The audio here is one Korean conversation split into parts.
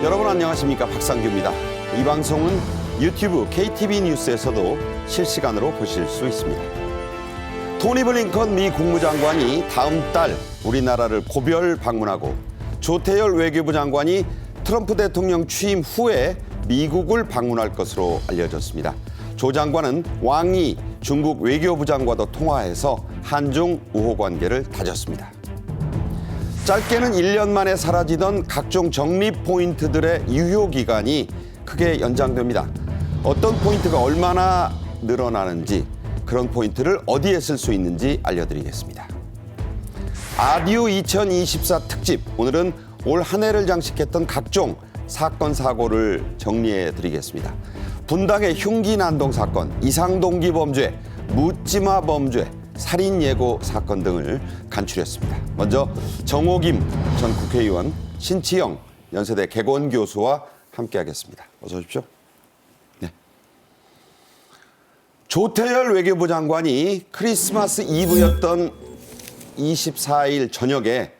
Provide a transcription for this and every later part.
여러분 안녕하십니까, 박상규입니다. 이 방송은 유튜브 KTV 뉴스에서도 실시간으로 보실 수 있습니다. 토니 블링컨 미 국무장관이 다음 달 우리나라를 고별 방문하고 조태열 외교부 장관이 트럼프 대통령 취임 후에 미국을 방문할 것으로 알려졌습니다. 조 장관은 왕이 중국 외교부장과도 통화해서 한중 우호 관계를 다졌습니다. 짧게는 1년 만에 사라지던 각종 적립 포인트들의 유효기간이 크게 연장됩니다. 어떤 포인트가 얼마나 늘어나는지, 그런 포인트를 어디에 쓸 수 있는지 알려드리겠습니다. 아듀 2024 특집, 오늘은 올 한 해를 장식했던 각종 사건, 사고를 정리해드리겠습니다. 분당의 흉기 난동 사건, 이상동기 범죄, 묻지마 범죄, 살인 예고 사건 등을 간추렸습니다. 먼저 정호김 전 국회의원, 신치영 연세대 개건 교수와 함께하겠습니다. 어서 오십시오. 네. 조태열 외교부 장관이 크리스마스 이브였던 24일 저녁에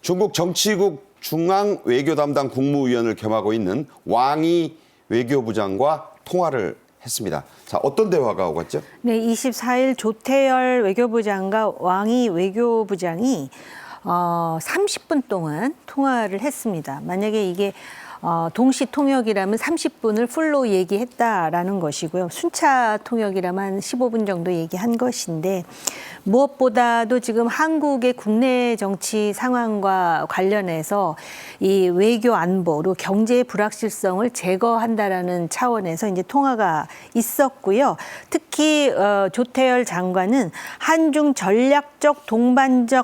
중국 정치국 중앙 외교 담당 국무위원을 겸하고 있는 왕이 외교부장과 통화를 했습니다. 자, 어떤 대화가 오갔죠? 네, 24일 조태열 외교부장과 왕이 외교부장이 30분 동안 통화를 했습니다. 만약에 이게 동시 통역이라면 30분을 풀로 얘기했다라는 것이고요. 순차 통역이라면 한 15분 정도 얘기한 것인데, 무엇보다도 지금 한국의 국내 정치 상황과 관련해서 이 외교 안보로 경제의 불확실성을 제거한다라는 차원에서 이제 통화가 있었고요. 특히 조태열 장관은 한중 전략적 동반자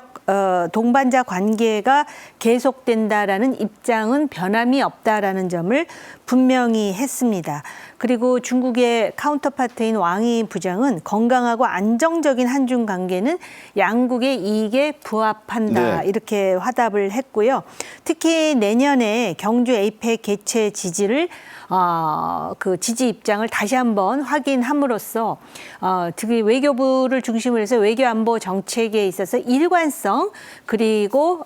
관계가 계속된다라는 입장은 변함이 없다라는 점을 분명히 했습니다. 그리고 중국의 카운터파트인 왕이 부장은 건강하고 안정적인 한중 관계는 양국의 이익에 부합한다, 네, 이렇게 화답을 했고요. 특히 내년에 경주 에이펙 개최 지지를 그 지지 입장을 다시 한번 확인함으로써 특히 외교부를 중심으로 해서 외교안보 정책에 있어서 일관성, 그리고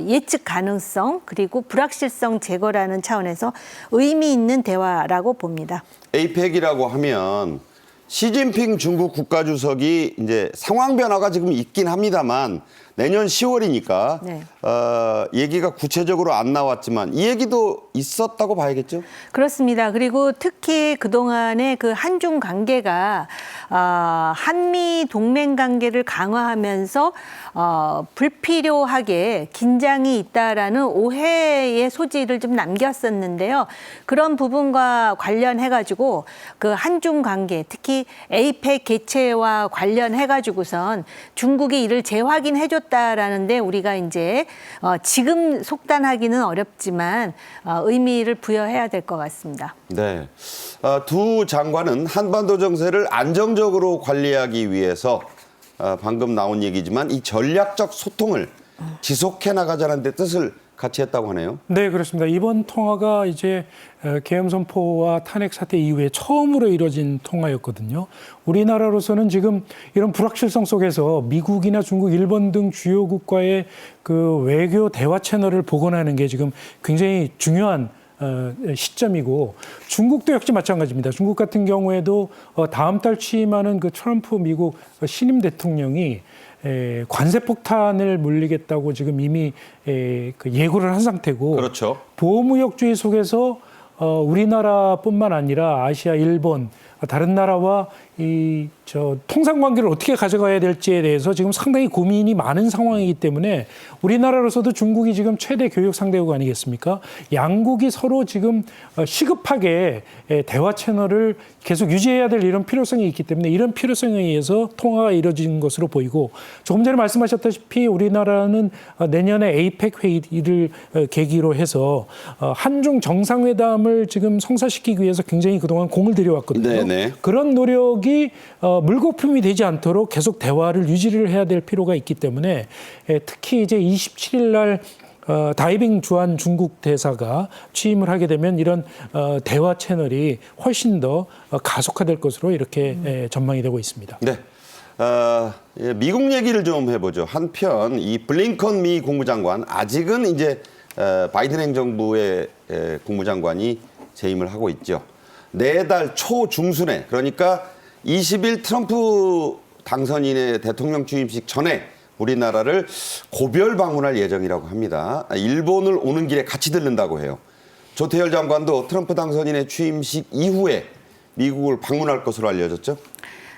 예측 가능성, 그리고 불확실성 제거라는 차원에서 의미 있는 대화라고 봅니다. 에이펙이라고 하면 시진핑 중국 국가주석이 이제 상황 변화가 지금 있긴 합니다만 내년 10월이니까 네, 얘기가 구체적으로 안 나왔지만 이 얘기도 있었다고 봐야겠죠? 그렇습니다. 그리고 특히 그동안의 그 한중 관계가 한미 동맹 관계를 강화하면서 불필요하게 긴장이 있다라는 오해의 소지를 좀 남겼었는데요. 그런 부분과 관련해가지고 그 한중 관계, 특히 에이펙 개최와 관련해가지고선 중국이 이를 재확인해줬다라는데 우리가 이제 지금 속단하기는 어렵지만 의미를 부여해야 될 것 같습니다. 네, 두 장관은 한반도 정세를 안정적으로 관리하기 위해서 방금 나온 얘기지만 이 전략적 소통을 지속해 나가자는 데 뜻을 같이 했다고 하네요. 네, 그렇습니다. 이번 통화가 이제 계엄 선포와 탄핵 사태 이후에 처음으로 이뤄진 통화였거든요. 우리나라로서는 지금 이런 불확실성 속에서 미국이나 중국, 일본 등 주요 국가의 그 외교 대화 채널을 복원하는 게 지금 굉장히 중요한 시점이고, 중국도 역시 마찬가지입니다. 중국 같은 경우에도 다음 달 취임하는 그 트럼프 미국 신임 대통령이 관세 폭탄을 물리겠다고 지금 이미 그 예고를 한 상태고, 그렇죠. 보호무역주의 속에서 우리나라뿐만 아니라 아시아, 일본, 다른 나라와 이 통상 관계를 어떻게 가져가야 될지에 대해서 지금 상당히 고민이 많은 상황이기 때문에 우리나라로서도 중국이 지금 최대 교역 상대국 아니겠습니까? 양국이 서로 지금 시급하게 대화 채널을 계속 유지해야 될 이런 필요성이 있기 때문에 이런 필요성에 의해서 통화가 이뤄진 것으로 보이고, 조금 전에 말씀하셨다시피 우리나라는 내년에 에이펙 회의를 계기로 해서 한중 정상회담을 지금 성사시키기 위해서 굉장히 그동안 공을 들여왔거든요. 네네. 그런 노력이 물거품이 되지 않도록 계속 대화를 유지를 해야 될 필요가 있기 때문에 특히 이제 27일 날 다이빙 주한 중국 대사가 취임을 하게 되면 이런 대화 채널이 훨씬 더 가속화될 것으로 이렇게 전망이 되고 있습니다. 네. 미국 얘기를 좀 해보죠. 한편 이 블링컨 미 국무장관 아직은 이제 바이든 행정부의 국무장관이 재임을 하고 있죠. 내달 초 중순에 그러니까 20일 트럼프 당선인의 대통령 취임식 전에 우리나라를 고별 방문할 예정이라고 합니다. 일본을 오는 길에 같이 들른다고 해요. 조태열 장관도 트럼프 당선인의 취임식 이후에 미국을 방문할 것으로 알려졌죠.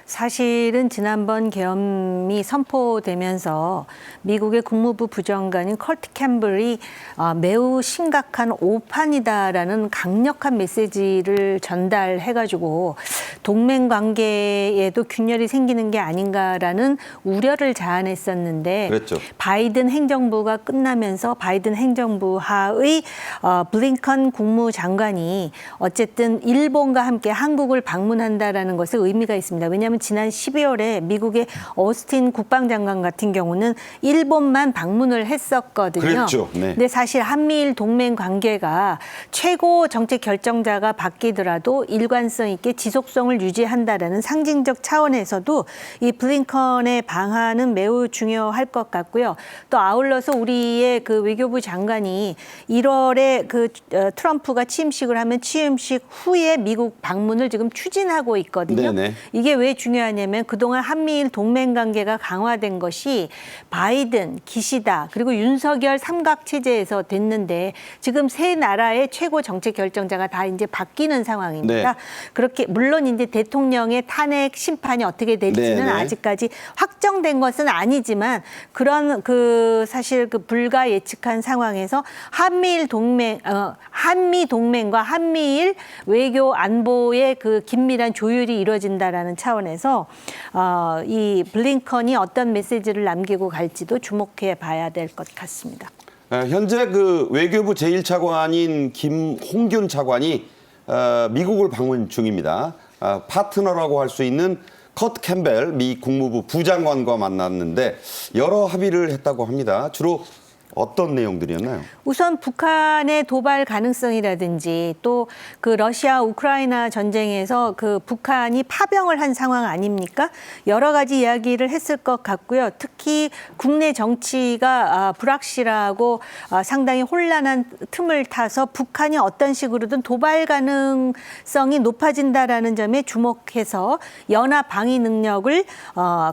사실은 지난번 계엄이 선포되면서 미국의 국무부 부장관인 컬트 캠벨이 매우 심각한 오판이다라는 강력한 메시지를 전달해가지고 동맹 관계에도 균열이 생기는 게 아닌가라는 우려를 자아냈었는데 그랬죠. 바이든 행정부가 끝나면서 바이든 행정부 하의 블링컨 국무장관이 어쨌든 일본과 함께 한국을 방문한다라는 것에 의미가 있습니다. 왜냐하면 지난 12월에 미국의 오스틴 국방장관 같은 경우는 일본만 방문을 했었거든요. 그랬죠. 네. 근데 사실 한미일 동맹 관계가 최고 정책 결정자가 바뀌더라도 일관성 있게 지속성을 유지한다라는 상징적 차원에서도 이 블링컨의 방한은 매우 중요할 것 같고요. 또 아울러서 우리의 그 외교부 장관이 1월에 그 트럼프가 취임식을 하면 취임식 후에 미국 방문을 지금 추진하고 있거든요. 네네. 이게 왜 중요하냐면 그동안 한미일 동맹 관계가 강화된 것이 바이든, 기시다 그리고 윤석열 삼각체제에서 됐는데 지금 세 나라의 최고 정책 결정자가 다 이제 바뀌는 상황입니다. 네. 그렇게 물론 이제 대통령의 탄핵 심판이 어떻게 될지는 네네. 아직까지 확정된 것은 아니지만 그런 그 사실 그 불가 예측한 상황에서 한미 동맹과 한미일 외교 안보의 그 긴밀한 조율이 이루어진다라는 차원에서 이 블링컨이 어떤 메시지를 남기고 갈지도 주목해 봐야 될 것 같습니다. 현재 그 외교부 제1차관인 김홍균 차관이 미국을 방문 중입니다. 파트너라고 할 수 있는 커트 캠벨 미 국무부 부장관과 만났는데 여러 합의를 했다고 합니다. 주로 어떤 내용들이었나요? 우선 북한의 도발 가능성이라든지 또 그 러시아 우크라이나 전쟁에서 그 북한이 파병을 한 상황 아닙니까? 여러 가지 이야기를 했을 것 같고요. 특히 국내 정치가 불확실하고 상당히 혼란한 틈을 타서 북한이 어떤 식으로든 도발 가능성이 높아진다라는 점에 주목해서 연합 방위 능력을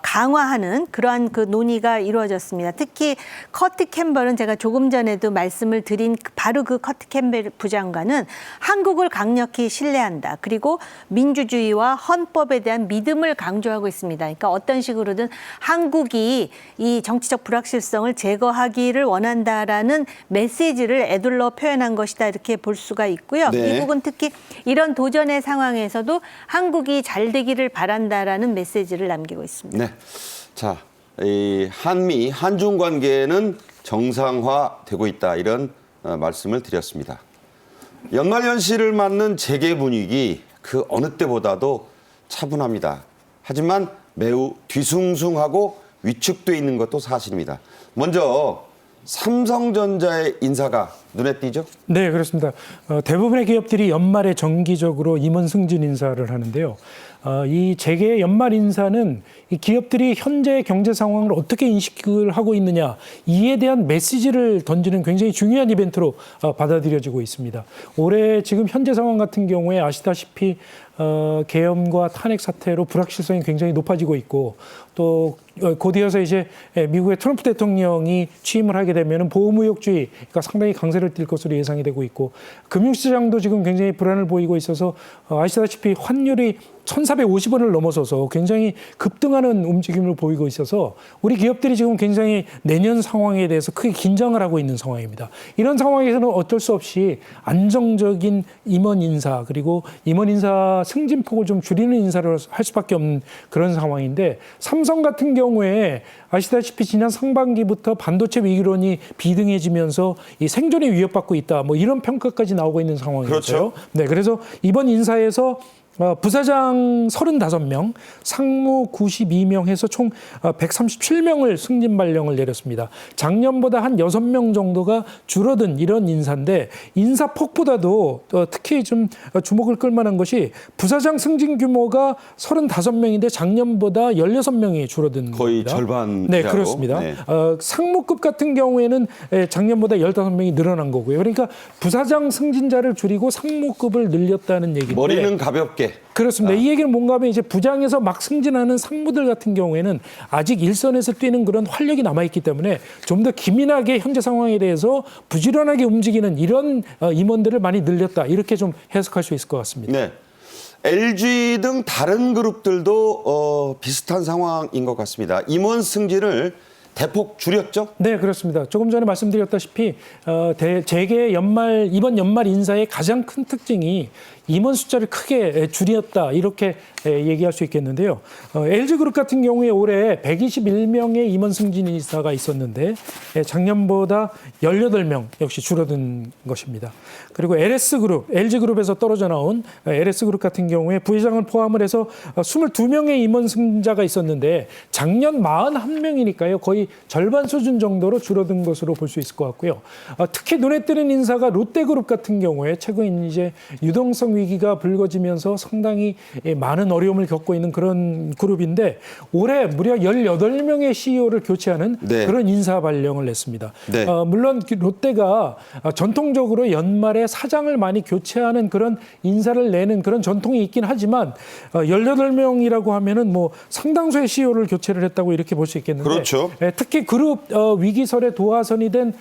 강화하는 그러한 그 논의가 이루어졌습니다. 특히 커트 캠벨은 제가 조금 전에도 말씀을 드린 바로 그 커트 캠벨 부장관은 한국을 강력히 신뢰한다. 그리고 민주주의와 헌법에 대한 믿음을 강조하고 있습니다. 그러니까 어떤 식으로든 한국이 이 정치적 불확실성을 제거하기를 원한다라는 메시지를 에둘러 표현한 것이다. 이렇게 볼 수가 있고요. 네. 미국은 특히 이런 도전의 상황에서도 한국이 잘 되기를 바란다라는 메시지를 남기고 있습니다. 네. 자, 이 한중 관계는 정상화되고 있다 이런 말씀을 드렸습니다. 연말연시를 맞는 재개 분위기 그 어느 때보다도 차분합니다. 하지만 매우 뒤숭숭하고 위축돼 있는 것도 사실입니다. 먼저 삼성전자의 인사가 눈에 띄죠? 네, 그렇습니다. 대부분의 기업들이 연말에 정기적으로 임원 승진 인사를 하는데요. 이 재계 연말 인사는 이 기업들이 현재 경제 상황을 어떻게 인식을 하고 있느냐 이에 대한 메시지를 던지는 굉장히 중요한 이벤트로 받아들여지고 있습니다. 올해 지금 현재 상황 같은 경우에 아시다시피 계엄과 탄핵 사태로 불확실성이 굉장히 높아지고 있고 또 곧이어서 이제 미국의 트럼프 대통령이 취임을 하게 되면 보호무역주의가 상당히 강세를 띨 것으로 예상이 되고 있고 금융시장도 지금 굉장히 불안을 보이고 있어서 아시다시피 환율이 1,450원을 넘어서서 굉장히 급등하는 움직임을 보이고 있어서 우리 기업들이 지금 굉장히 내년 상황에 대해서 크게 긴장을 하고 있는 상황입니다. 이런 상황에서는 어쩔 수 없이 안정적인 임원 인사 그리고 임원 인사 승진폭을 좀 줄이는 인사를 할 수밖에 없는 그런 상황인데 삼성 같은 경우에 아시다시피 지난 상반기부터 반도체 위기론이 비등해지면서 이 생존이 위협받고 있다. 뭐 이런 평가까지 나오고 있는 상황이었어요. 그렇죠. 네, 그래서 이번 인사에서 부사장 35명, 상무 92명 해서 총 137명을 승진 발령을 내렸습니다. 작년보다 한 6명 정도가 줄어든 이런 인사인데 인사폭보다도 특히 좀 주목을 끌만한 것이 부사장 승진 규모가 35명인데 작년보다 16명이 줄어든 거의 겁니다. 절반 네, 이하로. 그렇습니다. 네. 상무급 같은 경우에는 작년보다 15명이 늘어난 거고요. 그러니까 부사장 승진자를 줄이고 상무급을 늘렸다는 얘기인데 머리는 가볍게. 그렇습니다. 이 얘기는 뭔가 하면 이제 부장에서 막 승진하는 상무들 같은 경우에는 아직 일선에서 뛰는 그런 활력이 남아있기 때문에 좀 더 기민하게 현재 상황에 대해서 부지런하게 움직이는 이런 임원들을 많이 늘렸다. 이렇게 좀 해석할 수 있을 것 같습니다. 네. LG 등 다른 그룹들도 비슷한 상황인 것 같습니다. 임원 승진을 대폭 줄였죠? 네, 그렇습니다. 조금 전에 말씀드렸다시피 재계 이번 연말 인사의 가장 큰 특징이 임원 숫자를 크게 줄였다 이렇게 얘기할 수 있겠는데요. LG그룹 같은 경우에 올해 121명의 임원 승진 인사가 있었는데 작년보다 18명 역시 줄어든 것입니다. 그리고 LS그룹, LG그룹에서 떨어져 나온 LS그룹 같은 경우에 부회장을 포함을 해서 22명의 임원 승진자가 있었는데 작년 41명이니까요. 거의 절반 수준 정도로 줄어든 것으로 볼 수 있을 것 같고요. 특히 눈에 띄는 인사가 롯데그룹 같은 경우에 최근 이제 유동성 위기가 불거지면서 상당히 많은 어려움을 겪고 있는 그런 그룹인데 올해 무려 18명의 CEO를 교체하는 네. 그런 인사 발령을 냈습니다. 네. 물론 롯데가 전통적으로 연말에 사장을 많이 교체하는 그런 인사를 내는 그런 전통이 있긴 하지만 18명이라고 하면은 뭐 상당수의 CEO를 교체를 했다고 이렇게 볼 수 있겠는데 그렇죠. 특히 그룹 위기설에 도화선이 된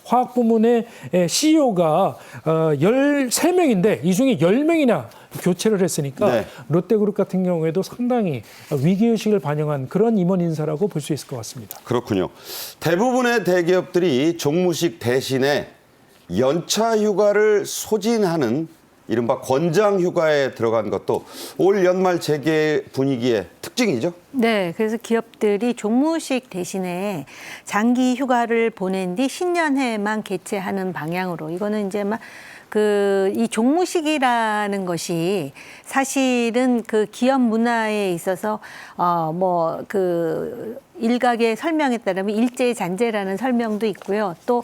화학부문의 CEO가 13명인데 이 중에 10명이나 교체를 했으니까 네. 롯데그룹 같은 경우에도 상당히 위기의식을 반영한 그런 임원 인사라고 볼 수 있을 것 같습니다. 그렇군요. 대부분의 대기업들이 종무식 대신에 연차 휴가를 소진하는 이른바 권장 휴가에 들어간 것도 올 연말 재계 분위기의 특징이죠. 네, 그래서 기업들이 종무식 대신에 장기 휴가를 보낸 뒤 신년회만 개최하는 방향으로 이거는 이제 막 이 종무식이라는 것이 사실은 그 기업 문화에 있어서 일각의 설명에 따르면 일제 잔재라는 설명도 있고요. 또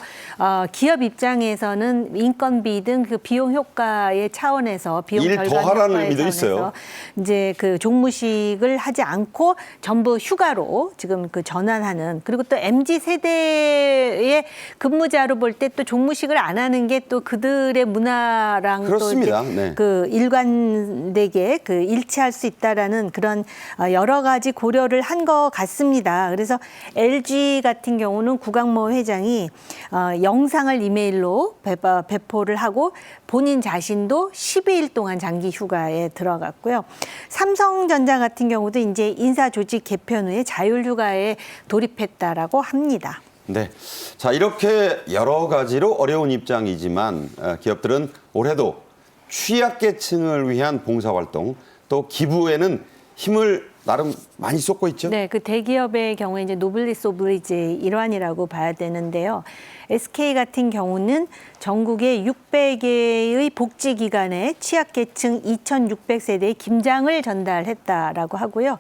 기업 입장에서는 인건비 등 그 비용 효과의 차원에서 비용 일 절감 더하라는 효과의 의미도 차원에서 있어요. 이제 그 종무식을 하지 않고 전부 휴가로 지금 그 전환하는 그리고 또 MZ 세대의 근무자로 볼 때 또 종무식을 안 하는 게 또 그들의 문화랑 그렇습니다. 또 이제 네. 그 일관되게 그 일치할 수 있다라는 그런 여러 가지 고려를 한 것 같습니다. 그래서 LG 같은 경우는 구강모 회장이 영상을 이메일로 배포를 하고 본인 자신도 12일 동안 장기 휴가에 들어갔고요. 삼성전자 같은 경우도 이제 인사조직 개편 후에 자율휴가에 돌입했다라고 합니다. 네. 자, 이렇게 여러 가지로 어려운 입장이지만 기업들은 올해도 취약계층을 위한 봉사활동 또 기부에는 힘을 나름 많이 쏟고 있죠. 네, 그 대기업의 경우에 이제 노블리스 오블리지의 일환이라고 봐야 되는데요. SK 같은 경우는 전국의 600개의 복지기관에 취약계층 2,600세대의 김장을 전달했다라고 하고요.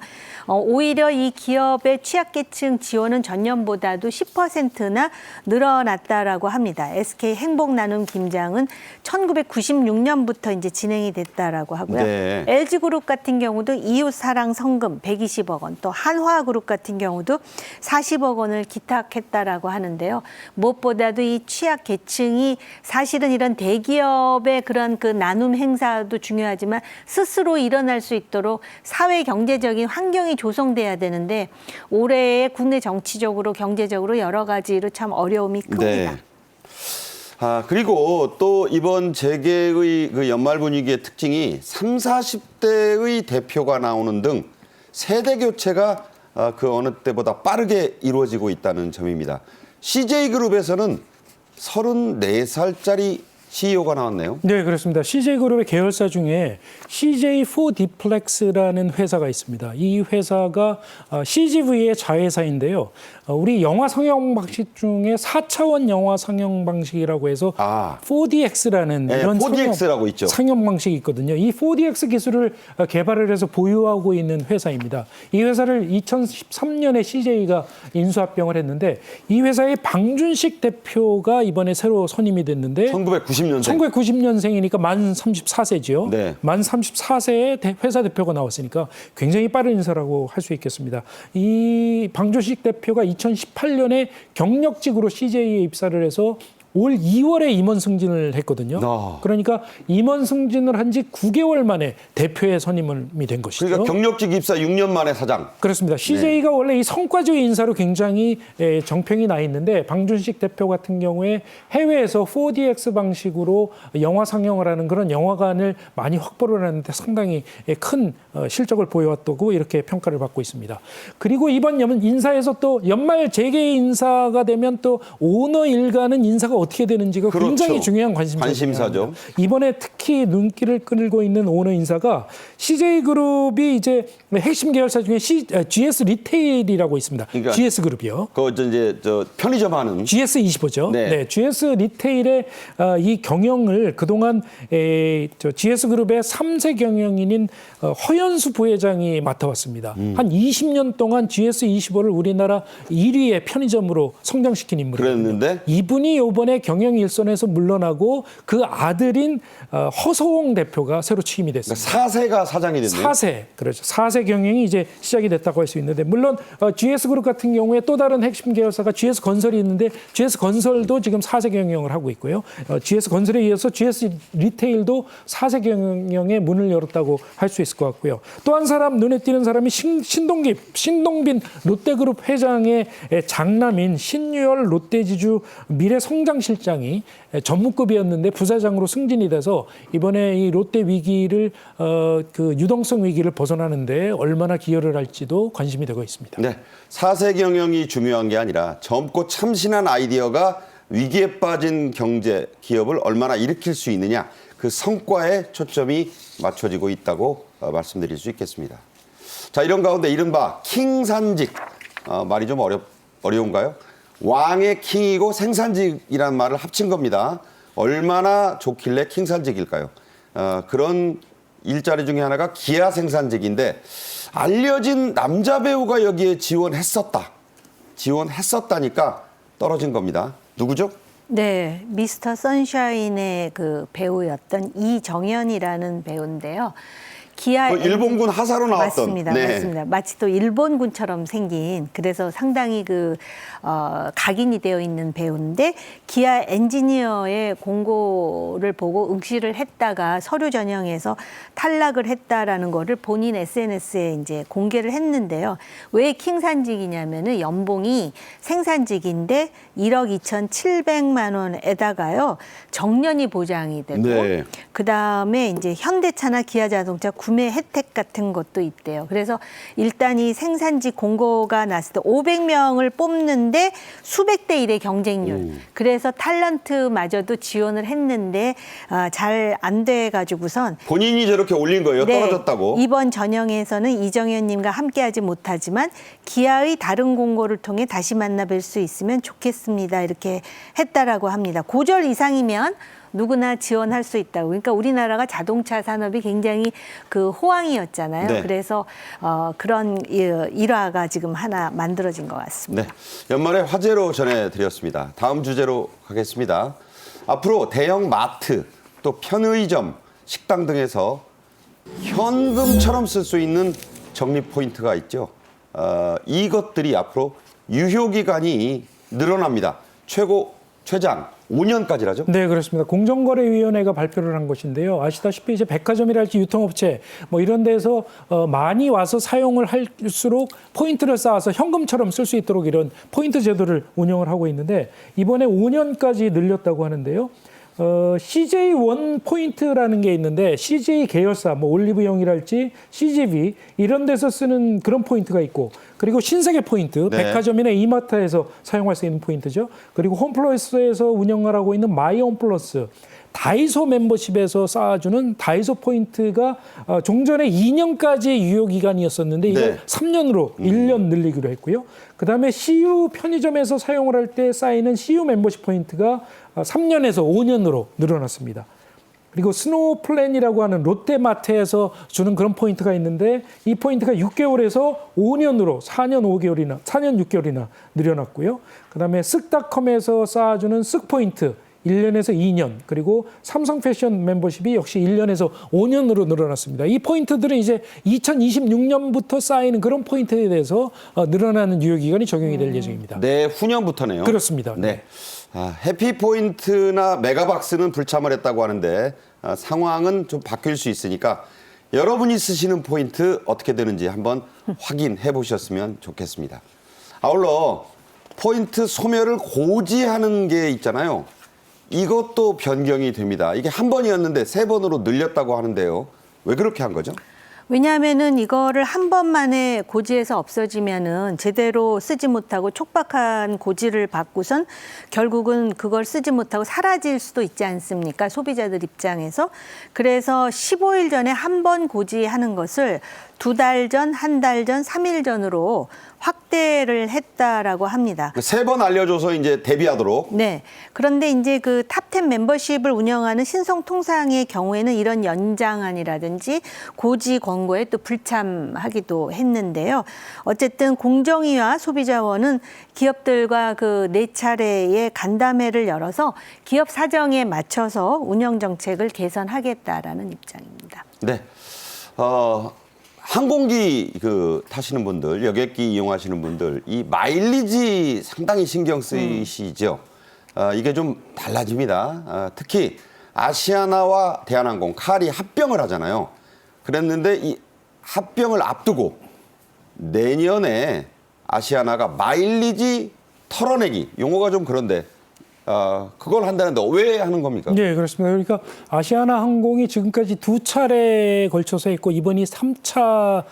오히려 이 기업의 취약계층 지원은 전년보다도 10%나 늘어났다라고 합니다. SK 행복나눔 김장은 1996년부터 이제 진행이 됐다라고 하고요. 네. LG그룹 같은 경우도 이웃사랑 성금 120억 원, 또 한화그룹 같은 경우도 40억 원을 기탁했다라고 하는데요. 무엇보다도 이 취약 계층이 사실은 이런 대기업의 그런 그 나눔 행사도 중요하지만 스스로 일어날 수 있도록 사회 경제적인 환경이 조성돼야 되는데 올해의 국내 정치적으로 경제적으로 여러 가지로 참 어려움이 큽니다. 네. 그리고 또 이번 재계의 그 연말 분위기의 특징이 30, 40대의 대표가 나오는 등 세대 교체가 그 어느 때보다 빠르게 이루어지고 있다는 점입니다. CJ그룹에서는 34살짜리 CEO가 나왔네요. 네, 그렇습니다. CJ그룹의 계열사 중에 CJ4D플렉스라는 회사가 있습니다. 이 회사가 CGV의 자회사인데요. 우리 영화 상영 방식 중에 4차원 영화 상영 방식이라고 해서 4DX라는 네, 이런 4DX라고 있죠. 상영 방식이 있거든요. 이 4DX 기술을 개발을 해서 보유하고 있는 회사입니다. 이 회사를 2013년에 CJ가 인수합병을 했는데 이 회사의 방준식 대표가 이번에 새로 선임이 됐는데 1990년생이니까 만 34세죠. 네. 만 34세에 회사 대표가 나왔으니까 굉장히 빠른 인사라고 할 수 있겠습니다. 이 방준식 대표가 2018년에 경력직으로 CJ에 입사를 해서 올 2월에 임원 승진을 했거든요. 그러니까 임원 승진을 한 지 9개월 만에 대표에 선임이 된 것이죠. 그러니까 경력직 입사 6년 만에 사장. 그렇습니다. CJ가 원래 이 성과주의 인사로 굉장히 정평이 나 있는데 방준식 대표 같은 경우에 해외에서 4DX 방식으로 영화 상영을 하는 그런 영화관을 많이 확보를 하는데 상당히 큰 실적을 보여왔다고 이렇게 평가를 받고 있습니다. 그리고 이번 인사에서 또 연말 재계 인사가 되면 또 오너 일가는 인사가 어떻게 되는지가 그렇죠. 굉장히 중요한 관심사죠. 이번에 특히 눈길을 끌고 있는 오너 인사가 CJ그룹이 이제 핵심 계열사 중에 GS 리테일이라고 있습니다. 그러니까 GS 그룹이요. 저 편의점 하는 GS25죠. 네. 네, GS 리테일의 이 경영을 그동안 GS 그룹의 3세 경영인인 허연수 부회장이 맡아왔습니다. 한 20년 동안 GS25를 우리나라 1위의 편의점으로 성장시킨 인물이에요. 그랬는데 이분이 이번에 경영 일선에서 물러나고 그 아들인 허서홍 대표가 새로 취임이 됐습니다. 그러니까 4세가 사장이 됐네요. 4세, 그렇죠. 4세 경영이 이제 시작이 됐다고 할 수 있는데 물론 GS그룹 같은 경우에 또 다른 핵심 계열사가 GS건설이 있는데 GS건설도 지금 4세 경영을 하고 있고요. GS건설에 이어서 GS 리테일도 4세 경영의 문을 열었다고 할 수 있을 것 같고요. 또 한 사람 눈에 띄는 사람이 신동빈 롯데그룹 회장의 장남인 신유열 롯데지주 미래성장실장이 전무급이었는데 부사장으로 승진이 돼서 이번에 이 롯데 위기를 그 유동성 위기를 벗어나는데 얼마나 기여를 할지도 관심이 되고 있습니다. 네, 4세 경영이 중요한 게 아니라 젊고 참신한 아이디어가 위기에 빠진 경제 기업을 얼마나 일으킬 수 있느냐 그 성과에 초점이 맞춰지고 있다고 말씀드릴 수 있겠습니다. 자, 이런 가운데 이른바 킹산직 말이 좀 어려운가요? 왕의 킹이고 생산직이라는 말을 합친 겁니다. 얼마나 좋길래 킹산직일까요? 그런 일자리 중에 하나가 기아 생산직인데 알려진 남자 배우가 여기에 지원했었다니까 떨어진 겁니다. 누구죠? 네, 미스터 선샤인의 그 배우였던 이정현이라는 배우인데요. 기아 일본군 하사로 나왔던. 맞습니다. 네. 맞습니다. 마치 또 일본군처럼 생긴 그래서 상당히 각인이 되어 있는 배우인데 기아 엔지니어의 공고를 보고 응시를 했다가 서류 전형에서 탈락을 했다라는 거를 본인 SNS에 이제 공개를 했는데요. 왜 킹산직이냐면은 연봉이 생산직인데 1억 2,700만 원에다가요. 정년이 보장이 되고 네. 그다음에 이제 현대차나 기아자동차 구매 혜택 같은 것도 있대요. 그래서 일단 이 생산직 공고가 났을 때 500명을 뽑는데 수백 대 1의 경쟁률. 그래서 탤런트마저도 지원을 했는데 잘 안 돼가지고선 본인이 저렇게 올린 거예요. 네, 떨어졌다고. 이번 전형에서는 이정현님과 함께하지 못하지만 기아의 다른 공고를 통해 다시 만나뵐 수 있으면 좋겠습니다. 이렇게 했다라고 합니다. 고졸 이상이면 누구나 지원할 수 있다고. 그러니까 우리나라가 자동차 산업이 굉장히 그 호황이었잖아요. 네. 그래서 그런 일화가 지금 하나 만들어진 것 같습니다. 네, 연말에 화제로 전해드렸습니다. 다음 주제로 가겠습니다. 앞으로 대형 마트, 또 편의점, 식당 등에서 현금처럼 쓸 수 있는 적립 포인트가 있죠. 이것들이 앞으로 유효기간이 늘어납니다. 최장 5년까지라죠? 네, 그렇습니다. 공정거래위원회가 발표를 한 것인데요. 아시다시피 이제 백화점이랄지 유통업체 뭐 이런 데서 많이 와서 사용을 할수록 포인트를 쌓아서 현금처럼 쓸 수 있도록 이런 포인트 제도를 운영을 하고 있는데 이번에 5년까지 늘렸다고 하는데요. CJ1 포인트라는 게 있는데 CJ 계열사, 뭐 올리브영이랄지 CGV 이런 데서 쓰는 그런 포인트가 있고 그리고 신세계 포인트, 네. 백화점이나 이마트에서 사용할 수 있는 포인트죠. 그리고 홈플러스에서 운영을 하고 있는 마이홈플러스 다이소 멤버십에서 쌓아주는 다이소 포인트가 종전에 2년까지의 유효 기간이었었는데 이걸 네. 3년으로 1년 늘리기로 했고요. 그다음에 CU 편의점에서 사용을 할 때 쌓이는 CU 멤버십 포인트가 3년에서 5년으로 늘어났습니다. 그리고 스노우 플랜이라고 하는 롯데마트에서 주는 그런 포인트가 있는데 이 포인트가 6개월에서 5년으로 4년 6개월이나 늘어났고요. 그다음에 쓱닷컴에서 쌓아주는 쓱포인트 1년에서 2년, 그리고 삼성 패션 멤버십이 역시 1년에서 5년으로 늘어났습니다. 이 포인트들은 이제 2026년부터 쌓이는 그런 포인트에 대해서 늘어나는 유효기간이 적용이 될 예정입니다. 내후년부터네요. 그렇습니다. 네. 해피포인트나 메가박스는 불참을 했다고 하는데 상황은 좀 바뀔 수 있으니까 여러분이 쓰시는 포인트 어떻게 되는지 한번 확인해 보셨으면 좋겠습니다. 아울러 포인트 소멸을 고지하는 게 있잖아요. 이것도 변경이 됩니다. 이게 한 번이었는데 3번으로 늘렸다고 하는데요. 왜 그렇게 한 거죠? 왜냐하면은 이거를 한 번만에 고지해서 없어지면은 제대로 쓰지 못하고 촉박한 고지를 받고선 결국은 그걸 쓰지 못하고 사라질 수도 있지 않습니까? 소비자들 입장에서. 그래서 15일 전에 한 번 고지하는 것을 2달 전, 1달 전, 3일 전으로 확대를 했다라고 합니다. 3번 알려줘서 이제 대비하도록. 네. 그런데 이제 그 탑10 멤버십을 운영하는 신성통상의 경우에는 이런 연장안이라든지 고지 권고에 또 불참하기도 했는데요. 어쨌든 공정위와 소비자원은 기업들과 그 4차례의 간담회를 열어서 기업 사정에 맞춰서 운영 정책을 개선하겠다라는 입장입니다. 네. 항공기 타시는 분들, 여객기 이용하시는 분들, 이 마일리지 상당히 신경 쓰이시죠? 이게 좀 달라집니다. 특히 아시아나와 대한항공, 칼이 합병을 하잖아요. 그랬는데 이 합병을 앞두고 내년에 아시아나가 마일리지 털어내기, 용어가 좀 그런데 그걸 한다는데 왜 하는 겁니까? 네, 그렇습니다. 그러니까 아시아나 항공이 지금까지 2차례에 걸쳐서 했고 이번이 3차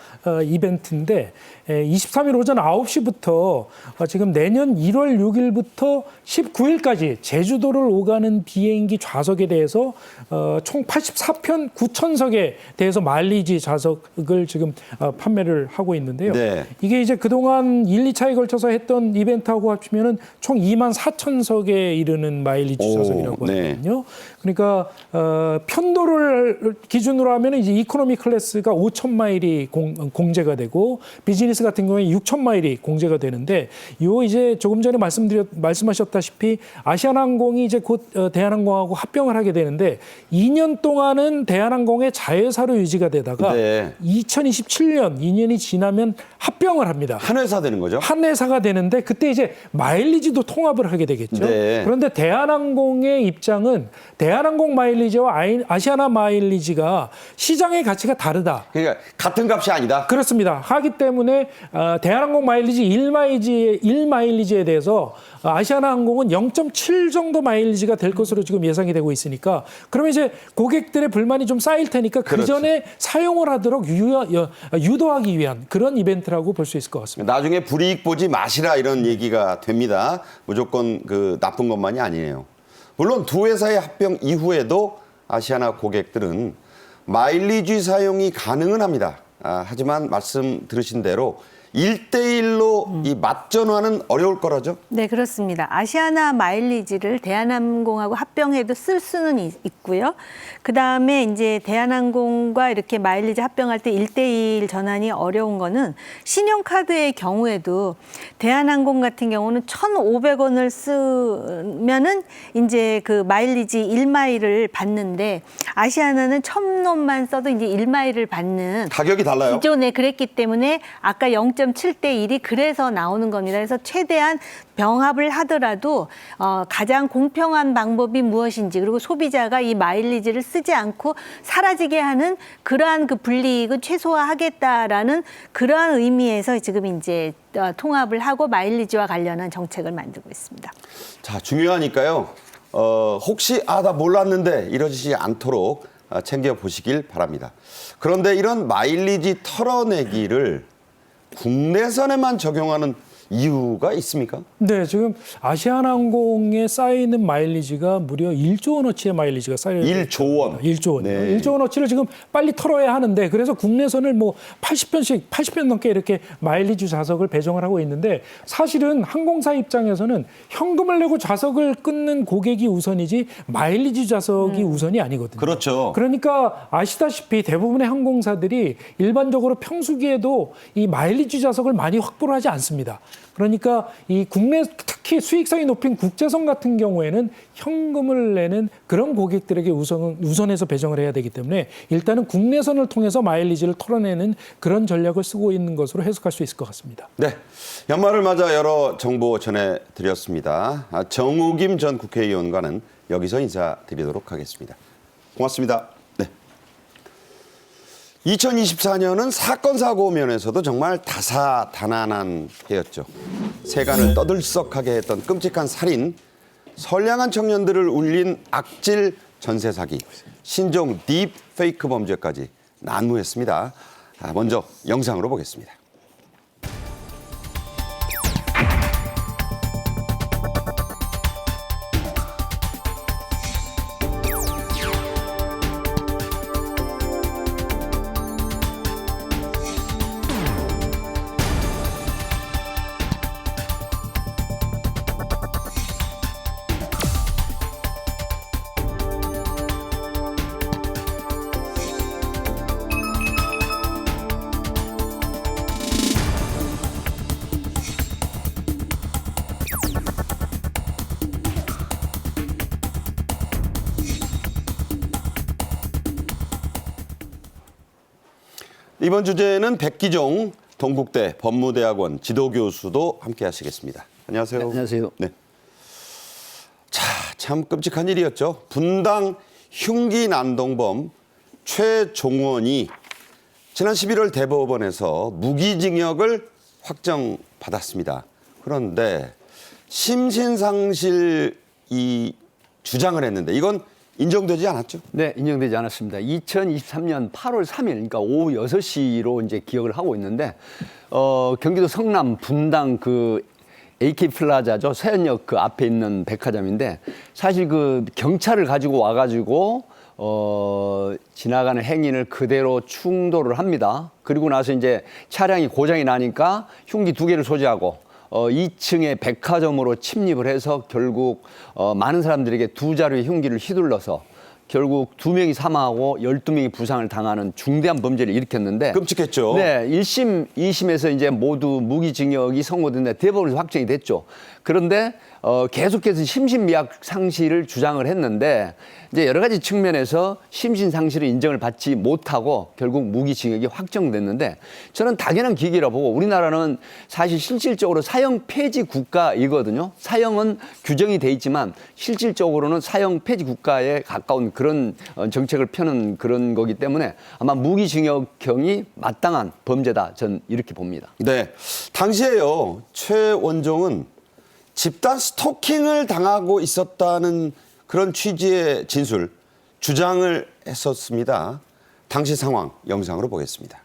이벤트인데 23일 오전 9시부터 지금 내년 1월 6일부터 19일까지 제주도를 오가는 비행기 좌석에 대해서 총 84편 9천석에 대해서 마일리지 좌석을 지금 판매를 하고 있는데요. 네. 이게 이제 그동안 1, 2차에 걸쳐서 했던 이벤트하고 합치면은 총 24,000석에 이르는 마일리지 좌석이라고 네. 하거든요. 그러니까 편도를 기준으로 하면 이제 이코노미 클래스가 5,000마일이 공제가 되고 비즈니스 같은 경우에 6,000마일이 공제가 되는데 요 이제 조금 전에 말씀하셨다시피 아시아나항공이 이제 곧 대한항공하고 합병을 하게 되는데 2년 동안은 대한항공의 자회사로 유지가 되다가 네. 2027년 2년이 지나면 합병을 합니다. 한 회사 되는 거죠? 한 회사가 되는데 그때 이제 마일리지도 통합을 하게 되겠죠. 네. 그런데 대한항공의 입장은 대한항공 마일리지와 아시아나 마일리지가 시장의 가치가 다르다. 그러니까 같은 값이 아니다. 그렇습니다. 하기 때문에 대한항공 마일리지 1마일리지에 대해서 아시아나 항공은 0.7 정도 마일리지가 될 것으로 지금 예상이 되고 있으니까 그러면 이제 고객들의 불만이 좀 쌓일 테니까 그 전에 사용을 하도록 유도하기 위한 그런 이벤트라고 볼 수 있을 것 같습니다. 나중에 불이익 보지 마시라 이런 얘기가 됩니다. 무조건 나쁜 것만이 아니에요. 물론 두 회사의 합병 이후에도 아시아나 고객들은 마일리지 사용이 가능은 합니다. 하지만 말씀 들으신 대로 1대1로 이 맞전화는 어려울 거라죠? 네, 그렇습니다. 아시아나 마일리지를 대한항공하고 합병해도 쓸 수는 있고요. 그다음에 이제 대한항공과 이렇게 마일리지 합병할 때 1대1 전환이 어려운 거는 신용카드의 경우에도 대한항공 같은 경우는 1,500원을 쓰면은 이제 그 마일리지 1마일을 받는데 아시아나는 1,000원만 써도 이제 1마일을 받는 가격이 달라요? 기존에 그랬기 때문에 아까 0.7대 1이 그래서 나오는 겁니다. 그래서 최대한 병합을 하더라도 가장 공평한 방법이 무엇인지 그리고 소비자가 이 마일리지를 쓰지 않고 사라지게 하는 그러한 그 불이익을 최소화하겠다라는 그러한 의미에서 지금 이제 통합을 하고 마일리지와 관련한 정책을 만들고 있습니다. 자, 중요하니까요. 혹시 나 몰랐는데 이러지 않도록 챙겨보시길 바랍니다. 그런데 이런 마일리지 털어내기를 국내선에만 적용하는 이유가 있습니까? 네, 지금 아시아나항공에 쌓여있는 마일리지가 무려 1조 원어치의 마일리지가 쌓여 있습니다. 1조 원. 1조 원. 네. 1조 원어치를 지금 빨리 털어야 하는데 그래서 국내선을 뭐 80편 넘게 이렇게 마일리지 좌석을 배정을 하고 있는데 사실은 항공사 입장에서는 현금을 내고 좌석을 끊는 고객이 우선이지 마일리지 좌석이 우선이 아니거든요. 그렇죠. 그러니까 아시다시피 대부분의 항공사들이 일반적으로 평수기에도 이 마일리지 좌석을 많이 확보를 하지 않습니다. 그러니까 이 국내 특히 수익성이 높은 국제선 같은 경우에는 현금을 내는 그런 고객들에게 우선해서 배정을 해야 되기 때문에 일단은 국내선을 통해서 마일리지를 털어내는 그런 전략을 쓰고 있는 것으로 해석할 수 있을 것 같습니다. 네, 연말을 맞아 여러 정보 전해드렸습니다. 정우김 전 국회의원과는 여기서 인사드리도록 하겠습니다. 고맙습니다. 네. 2024년은 사건 사고 면에서도 정말 다사다난한 해였죠. 세간을 떠들썩하게 했던 끔찍한 살인, 선량한 청년들을 울린 악질 전세 사기, 신종 딥 페이크 범죄까지 난무했습니다. 먼저 영상으로 보겠습니다. 이번 주제는 백기종 동국대 법무대학원 지도교수도 함께 하시겠습니다. 안녕하세요. 네, 안녕하세요. 네. 자, 참 끔찍한 일이었죠. 분당 흉기 난동범 최종원이 지난 11월 대법원에서 무기징역을 확정받았습니다. 그런데 심신상실 이 주장을 했는데 이건 인정되지 않았죠? 네, 인정되지 않았습니다. 2023년 8월 3일, 그러니까 오후 6시로 이제 기억을 하고 있는데, 경기도 성남 분당 그 AK 플라자죠. 서현역 그 앞에 있는 백화점인데, 사실 그 경찰을 가지고 와가지고, 지나가는 행인을 그대로 충돌을 합니다. 그리고 나서 이제 차량이 고장이 나니까 흉기 2개를 소지하고, 2층의 백화점으로 침입을 해서 결국 많은 사람들에게 2자루의 흉기를 휘둘러서 결국 2명이 사망하고 12명이 부상을 당하는 중대한 범죄를 일으켰는데 끔찍했죠. 네, 1심, 2심에서 이제 모두 무기징역이 선고됐는데 대법원에서 확정이 됐죠. 그런데 계속해서 심신미약 상실을 주장을 했는데 이제 여러 가지 측면에서 심신 상실을 인정을 받지 못하고 결국 무기징역이 확정됐는데 저는 당연한 기기라 보고 우리나라는 사실 실질적으로 사형 폐지 국가이거든요. 사형은 규정이 돼 있지만 실질적으로는 사형 폐지 국가에 가까운 그런 정책을 펴는 그런 거기 때문에 아마 무기징역형이 마땅한 범죄다. 전 이렇게 봅니다. 네, 당시에요. 최원종은 집단 스토킹을 당하고 있었다는 그런 취지의 진술, 주장을 했었습니다. 당시 상황 영상으로 보겠습니다.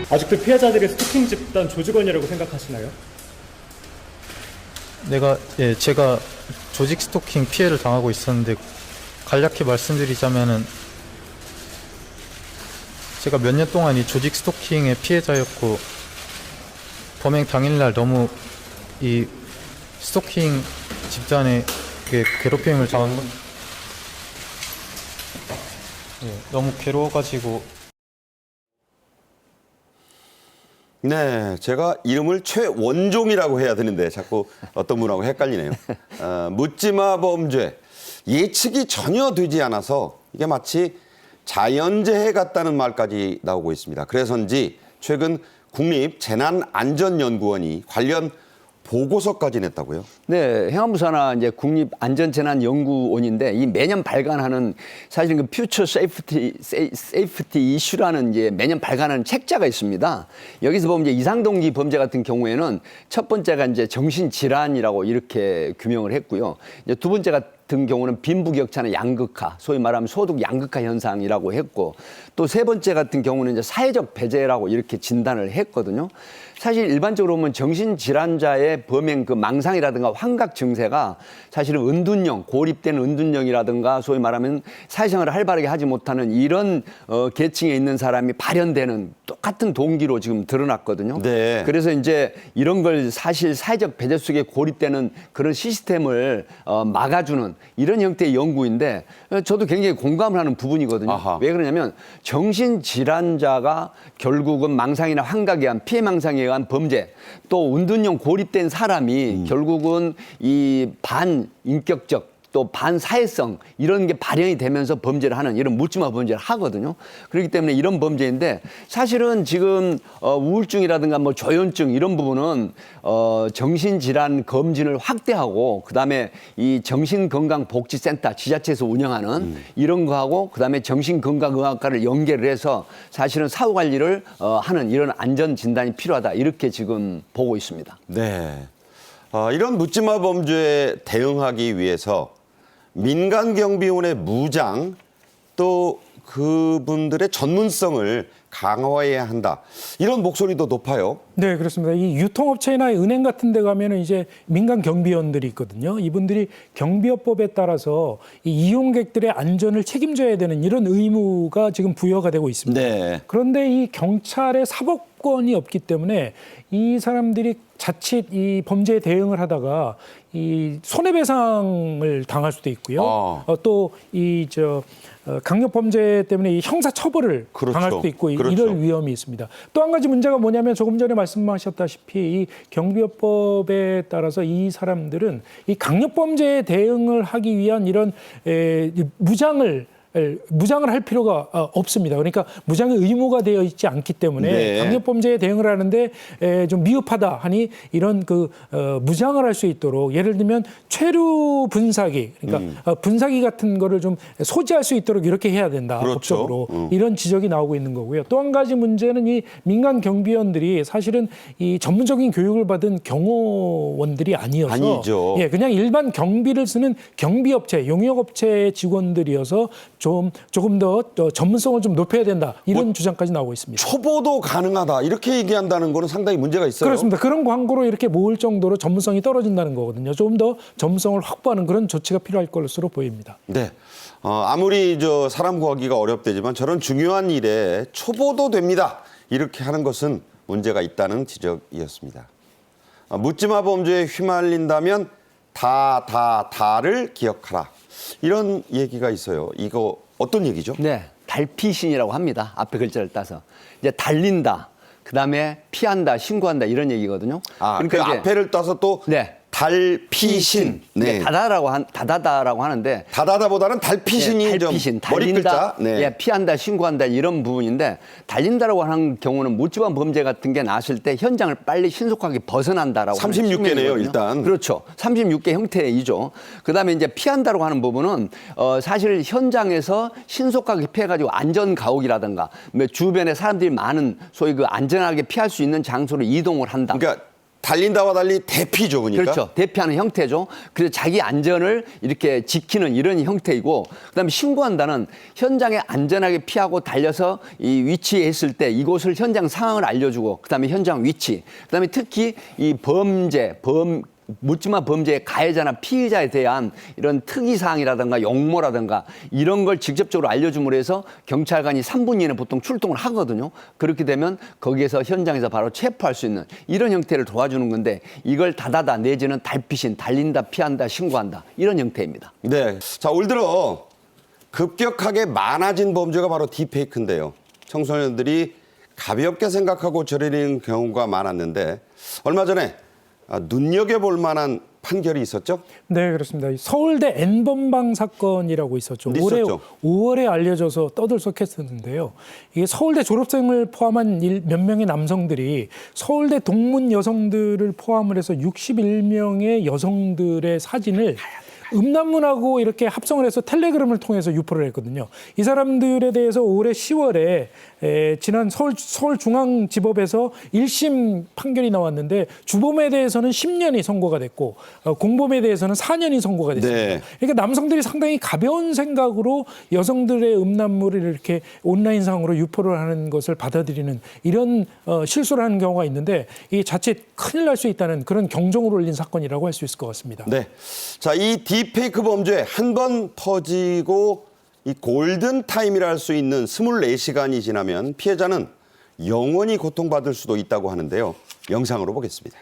아직도 피해자들이 스토킹 집단 조직원이라고 생각하시나요? 제가 조직 스토킹 피해를 당하고 있었는데 간략히 말씀드리자면은 제가 몇 년 동안 이 조직 스토킹의 피해자였고 범행 당일날 너무 이 스토킹 집단의 괴롭힘을 당한 건 너무 괴로워가지고 네, 제가 이름을 최원종이라고 해야 되는데 자꾸 어떤 분하고 헷갈리네요. 묻지마 범죄, 예측이 전혀 되지 않아서 이게 마치 자연재해 같다는 말까지 나오고 있습니다. 그래서인지 최근 국립재난안전연구원이 관련 보고서까지 냈다고요? 네, 행안부사나 이제 국립안전재난연구원인데 이 매년 발간하는 사실 그 퓨처 세이프티 이슈라는 이제 매년 발간하는 책자가 있습니다. 여기서 보면 이제 이상동기 범죄 같은 경우에는 첫 번째가 이제 정신질환이라고 이렇게 규명을 했고요. 이제 두 번째 같은 경우는 빈부격차나 양극화, 소위 말하면 소득 양극화 현상이라고 했고, 또 세 번째 같은 경우는 이제 사회적 배제라고 이렇게 진단을 했거든요. 사실 일반적으로 보면 정신질환자의 범행 그 망상이라든가 환각 증세가 사실은 은둔형, 고립된 은둔형이라든가 소위 말하면 사회생활을 활발하게 하지 못하는 이런 계층에 있는 사람이 발현되는 똑같은 동기로 지금 드러났거든요. 네. 그래서 이제 이런 걸 사실 사회적 배제 속에 고립되는 그런 시스템을 막아주는 이런 형태의 연구인데 저도 굉장히 공감을 하는 부분이거든요. 아하. 왜 그러냐면 정신질환자가 결국은 망상이나 환각에 의한 피해 망상에 의한 범죄 또 은둔형 고립된 사람이 결국은 이 반인격적 또 반사회성 이런 게 발현이 되면서 범죄를 하는 이런 묻지마 범죄를 하거든요. 그렇기 때문에 이런 범죄인데 사실은 지금 우울증이라든가 뭐 조현증 이런 부분은 정신질환 검진을 확대하고 그다음에 이 정신건강복지센터 지자체에서 운영하는 이런 거하고 그다음에 정신건강의학과를 연계를 해서 사실은 사후관리를 하는 이런 안전진단이 필요하다 이렇게 지금 보고 있습니다. 네. 이런 묻지마 범죄에 대응하기 위해서 민간 경비원의 무장 또 그분들의 전문성을 강화해야 한다. 이런 목소리도 높아요. 네, 그렇습니다. 이 유통업체나 은행 같은 데 가면은 이제 민간 경비원들이 있거든요. 이분들이 경비업법에 따라서 이 이용객들의 안전을 책임져야 되는 이런 의무가 지금 부여가 되고 있습니다. 네. 그런데 이 경찰의 사법권이 없기 때문에 이 사람들이 자칫 이 범죄에 대응을 하다가 이 손해배상을 당할 수도 있고요. 또 이 강력 범죄 때문에 이 형사 처벌을 그렇죠. 당할 수도 있고 그렇죠. 이럴 위험이 있습니다. 또 한 가지 문제가 뭐냐면 조금 전에 말씀하셨다시피 이 경비업법에 따라서 이 사람들은 이 강력 범죄에 대응을 하기 위한 이런 무장을 할 필요가 없습니다. 그러니까 무장의 의무가 되어 있지 않기 때문에 네. 강력 범죄에 대응을 하는데 좀 미흡하다 하니 이런 무장을 할 수 있도록 예를 들면 최루 분사기 그러니까 분사기 같은 거를 좀 소지할 수 있도록 이렇게 해야 된다. 그렇죠. 법적으로 이런 지적이 나오고 있는 거고요. 또 한 가지 문제는 이 민간 경비원들이 사실은 이 전문적인 교육을 받은 경호원들이 아니어서 아니죠. 예, 그냥 일반 경비를 쓰는 경비업체, 용역업체 직원들이어서 조금 더 전문성을 좀 높여야 된다. 이런 주장까지 나오고 있습니다. 초보도 가능하다. 이렇게 얘기한다는 거는 상당히 문제가 있어요. 그렇습니다. 그런 광고로 이렇게 모을 정도로 전문성이 떨어진다는 거거든요. 좀 더 전문성을 확보하는 그런 조치가 필요할 것으로 보입니다. 네. 아무리 사람 구하기가 어렵대지만 저런 중요한 일에 초보도 됩니다. 이렇게 하는 것은 문제가 있다는 지적이었습니다. 묻지마 범죄에 휘말린다면 다를 기억하라. 이런 얘기가 있어요. 이거 어떤 얘기죠? 네, 달피신이라고 합니다. 앞에 글자를 따서 이제 달린다, 그 다음에 피한다, 신고한다 이런 얘기거든요. 그 앞에를 따서 또 네. 달피신. 네. 다다다라고 하는데 다다다보다는 달피신이 네, 달피신, 좀 머리 글자. 달린다, 네. 예, 피한다, 신고한다 이런 부분인데 달린다라고 하는 경우는 묻지마 범죄 같은 게 나왔을 때 현장을 빨리 신속하게 벗어난다라고 36개네요, 일단. 그렇죠. 36개 형태이죠. 그다음에 이제 피한다라고 하는 부분은 사실 현장에서 신속하게 피해가지고 안전 가옥이라든가 주변에 사람들이 많은 소위 그 안전하게 피할 수 있는 장소로 이동을 한다. 그러니까 달린다와 달리 대피죠, 그러니까. 그렇죠. 대피하는 형태죠. 그래서 자기 안전을 이렇게 지키는 이런 형태이고, 그다음에 신고한다는 현장에 안전하게 피하고 달려서 이 위치에 있을 때 이곳을 현장 상황을 알려주고, 그다음에 현장 위치, 그다음에 특히 이 묻지마 범죄의 가해자나 피의자에 대한 이런 특이사항이라든가 용모라든가 이런 걸 직접적으로 알려줌으로 해서 경찰관이 3분 이내에 보통 출동을 하거든요. 그렇게 되면 거기에서 현장에서 바로 체포할 수 있는 이런 형태를 도와주는 건데 이걸 다다다 내지는 달피신, 달린다, 피한다, 신고한다 이런 형태입니다. 네. 자, 올 들어 급격하게 많아진 범죄가 바로 딥페이크인데요. 청소년들이 가볍게 생각하고 저지르는 경우가 많았는데 얼마 전에 눈여겨볼 만한 판결이 있었죠? 네, 그렇습니다. 서울대 N번방 사건이라고 있었죠. 올해 있었죠. 5월에 알려져서 떠들썩했었는데요. 이게 서울대 졸업생을 포함한 몇 명의 남성들이 서울대 동문 여성들을 포함을 해서 61명의 여성들의 사진을 음란문하고 이렇게 합성을 해서 텔레그램을 통해서 유포를 했거든요. 이 사람들에 대해서 올해 10월에 지난 서울중앙지법에서 1심 판결이 나왔는데 주범에 대해서는 10년이 선고가 됐고 공범에 대해서는 4년이 선고가 됐습니다. 네. 그러니까 남성들이 상당히 가벼운 생각으로 여성들의 음란물을 이렇게 온라인상으로 유포를 하는 것을 받아들이는 이런 실수를 하는 경우가 있는데 이게 자칫 큰일 날 수 있다는 그런 경종을 울린 사건이라고 할 수 있을 것 같습니다. 네. 자, 이 딥페이크 범죄 한 번 퍼지고 이 골든 타임이라 할 수 있는 24시간이 지나면 피해자는 영원히 고통받을 수도 있다고 하는데요. 영상으로 보겠습니다.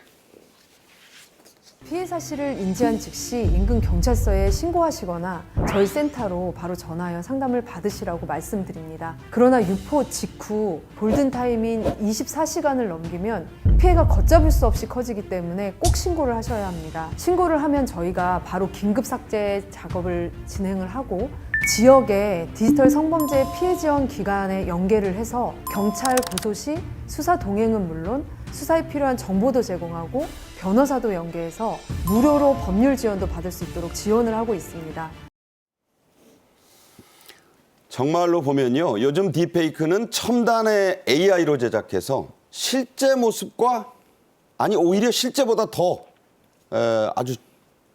피해 사실을 인지한 즉시 인근 경찰서에 신고하시거나 저희 센터로 바로 전화하여 상담을 받으시라고 말씀드립니다. 그러나 유포 직후 골든타임인 24시간을 넘기면 피해가 걷잡을 수 없이 커지기 때문에 꼭 신고를 하셔야 합니다. 신고를 하면 저희가 바로 긴급 삭제 작업을 진행을 하고 지역의 디지털 성범죄 피해 지원 기관에 연계를 해서 경찰 고소 시 수사 동행은 물론 수사에 필요한 정보도 제공하고 변호사도 연계해서 무료로 법률 지원도 받을 수 있도록 지원을 하고 있습니다. 정말로 보면요. 요즘 딥페이크는 첨단의 AI로 제작해서 실제 모습과 아니 오히려 실제보다 더 아주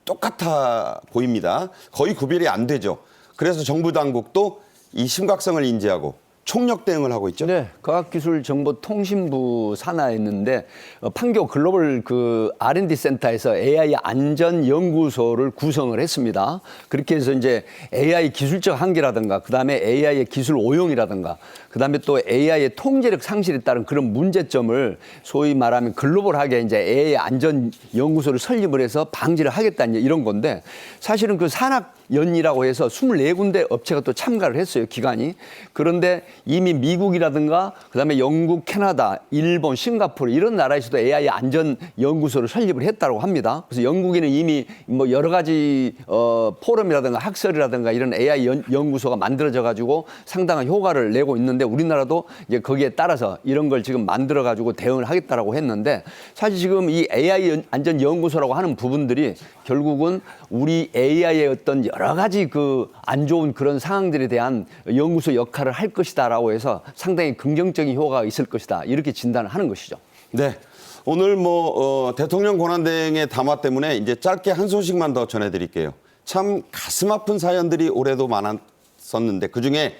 똑같아 보입니다. 거의 구별이 안 되죠. 그래서 정부 당국도 이 심각성을 인지하고 총력 대응을 하고 있죠. 네, 과학기술정보통신부 산하에 있는데 판교 글로벌 그 R&D 센터에서 AI 안전 연구소를 구성을 했습니다. 그렇게 해서 이제 AI 기술적 한계라든가, 그다음에 AI의 기술 오용이라든가, 그다음에 또 AI의 통제력 상실에 따른 그런 문제점을 소위 말하면 글로벌하게 이제 AI 안전 연구소를 설립을 해서 방지를 하겠다는 이런 건데, 사실은 그 산학연이라고 해서 24군데 업체가 또 참가를 했어요, 기관이. 그런데 이미 미국이라든가 그다음에 영국, 캐나다, 일본, 싱가포르 이런 나라에서도 AI 안전 연구소를 설립을 했다고 합니다. 그래서 영국에는 이미 뭐 여러 가지 포럼이라든가 학설이라든가 이런 AI 연구소가 만들어져 가지고 상당한 효과를 내고 있는데, 우리나라도 이제 거기에 따라서 이런 걸 지금 만들어 가지고 대응을 하겠다라고 했는데, 사실 지금 이 AI 안전 연구소라고 하는 부분들이 결국은 우리 AI의 어떤 여러 가지 그 안 좋은 그런 상황들에 대한 연구소 역할을 할 것이다라고 해서 상당히 긍정적인 효과가 있을 것이다, 이렇게 진단을 하는 것이죠. 네. 오늘 대통령 권한대행의 담화 때문에 이제 짧게 한 소식만 더 전해드릴게요. 참 가슴 아픈 사연들이 올해도 많았었는데 그중에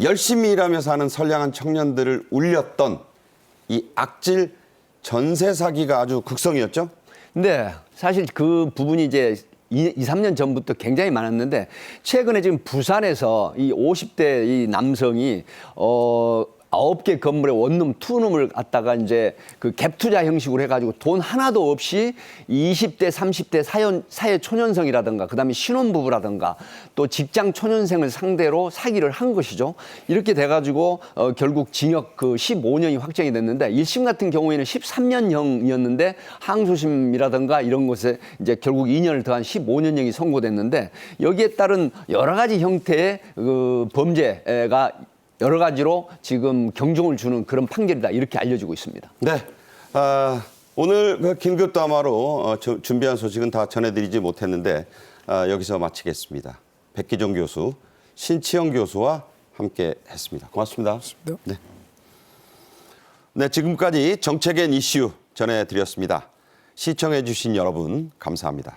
열심히 일하며 사는 선량한 청년들을 울렸던 이 악질 전세 사기가 아주 극성이었죠? 네, 사실 그 부분이 이제 2-3년 전부터 굉장히 많았는데, 최근에 지금 부산에서 이 50대 이 남성이 9개 건물의 원룸, 투룸을 갖다가 이제 그 갭 투자 형식으로 해가지고 돈 하나도 없이 20대, 30대 사회 초년생이라든가, 그 다음에 신혼부부라든가 또 직장 초년생을 상대로 사기를 한 것이죠. 이렇게 돼가지고 결국 징역 그 15년이 확정이 됐는데, 1심 같은 경우에는 13년형이었는데 항소심이라든가 이런 곳에 이제 결국 2년을 더한 15년형이 선고됐는데, 여기에 따른 여러 가지 형태의 그 범죄가 여러 가지로 지금 경종을 주는 그런 판결이다, 이렇게 알려지고 있습니다. 네. 오늘 그 긴급 담화로 준비한 소식은 다 전해드리지 못했는데 여기서 마치겠습니다. 백기종 교수, 신치영 교수와 함께 했습니다. 고맙습니다. 네. 네, 지금까지 정책엔 이슈 전해드렸습니다. 시청해 주신 여러분 감사합니다.